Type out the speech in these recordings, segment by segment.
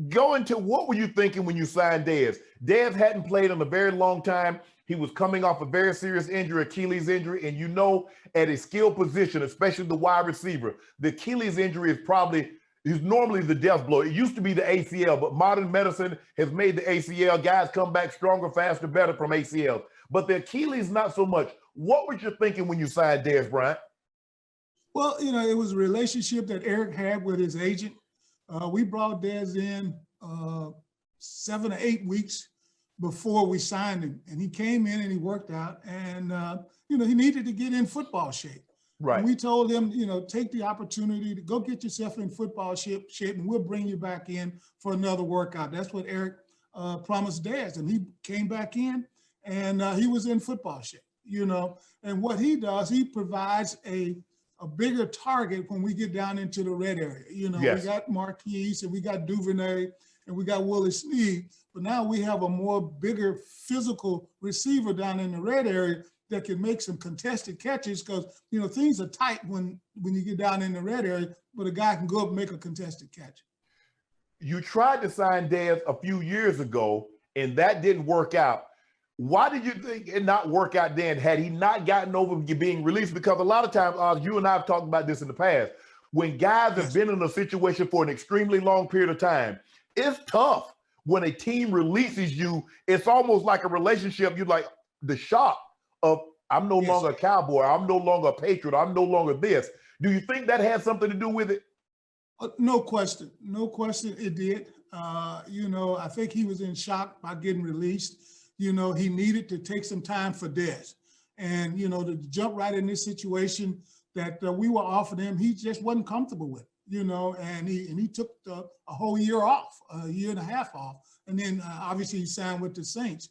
Go into what were you thinking when you signed Dez? Dez hadn't played in a very long time. He was coming off a very serious injury, Achilles injury, and you know, at a skill position, especially the wide receiver, the Achilles injury is normally the death blow. It used to be the ACL, but modern medicine has made the ACL. Guys come back stronger, faster, better from ACL. But the Achilles, not so much. What were you thinking when you signed Dez Bryant? Well, it was a relationship that Eric had with his agent. We brought Dez in 7 or 8 weeks before we signed him. And he came in and he worked out. And, he needed to get in football shape. Right. And we told him, take the opportunity to go get yourself in football shape and we'll bring you back in for another workout. That's what Eric promised Dez. And he came back in and he was in football shape, And what he does, he provides a bigger target when we get down into the red area. Yes. We got Marquise and we got Duvernay and we got Willie Snead, but now we have a more bigger physical receiver down in the red area that can make some contested catches because, things are tight when you get down in the red area, but a guy can go up and make a contested catch. You tried to sign Dez a few years ago and that didn't work out. Why did you think it not work out then? Had he not gotten over being released? Because a lot of times, you and I have talked about this in the past, when guys have been in a situation for an extremely long period of time, it's tough. When a team releases you, it's almost like a relationship. You're like the shock of, I'm no longer a Cowboy, I'm no longer a Patriot, I'm no longer this. Do you think that had something to do with it? No question. No question it did. I think he was in shock by getting released. He needed to take some time for Dez. And, to jump right in this situation that we were offering him, he just wasn't comfortable with, and he took a whole year off, a year and a half off. And then obviously he signed with the Saints.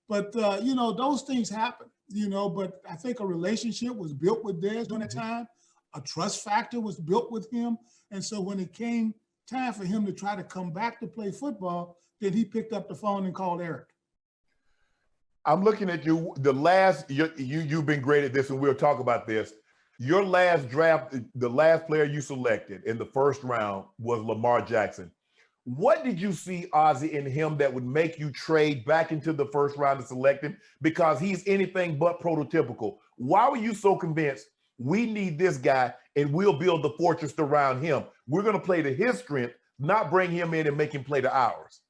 But, those things happen, but I think a relationship was built with Dez during that time. A trust factor was built with him. And so when it came time for him to try to come back to play football, then he picked up the phone and called Eric. I'm looking at you. You've been great at this, and we'll talk about this. Your last draft, the last player you selected in the first round was Lamar Jackson. What did you see, Ozzie, in him that would make you trade back into the first round to select him? Because he's anything but prototypical. Why were you so convinced we need this guy and we'll build the fortress around him? We're going to play to his strength, not bring him in and make him play to ours.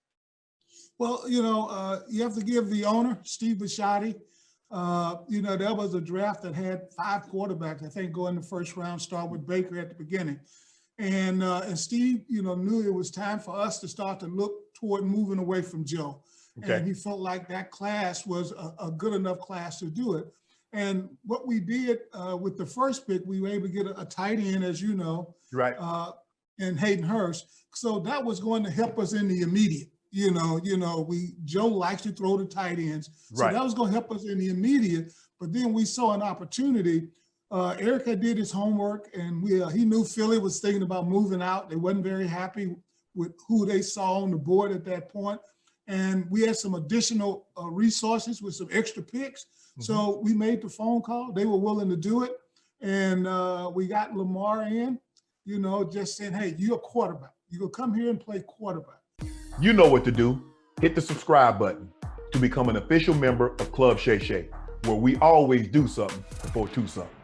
Well, you have to give the owner, Steve Bisciotti, there was a draft that had 5 quarterbacks, I think, go in the first round, start with Baker at the beginning. And Steve, knew it was time for us to start to look toward moving away from Joe. Okay. And he felt like that class was a good enough class to do it. And what we did with the first pick, we were able to get a tight end, as you know, right, and Hayden Hurst. So that was going to help us in the immediate. Joe likes to throw the tight ends. So that was going to help us in the immediate. But then we saw an opportunity. Erica did his homework, and he knew Philly was thinking about moving out. They wasn't very happy with who they saw on the board at that point. And we had some additional resources with some extra picks. Mm-hmm. So we made the phone call. They were willing to do it. And we got Lamar in, just saying, hey, you're a quarterback. You're going to come here and play quarterback. You know what to do. Hit the subscribe button to become an official member of Club Shay Shay, where we always do something for two something.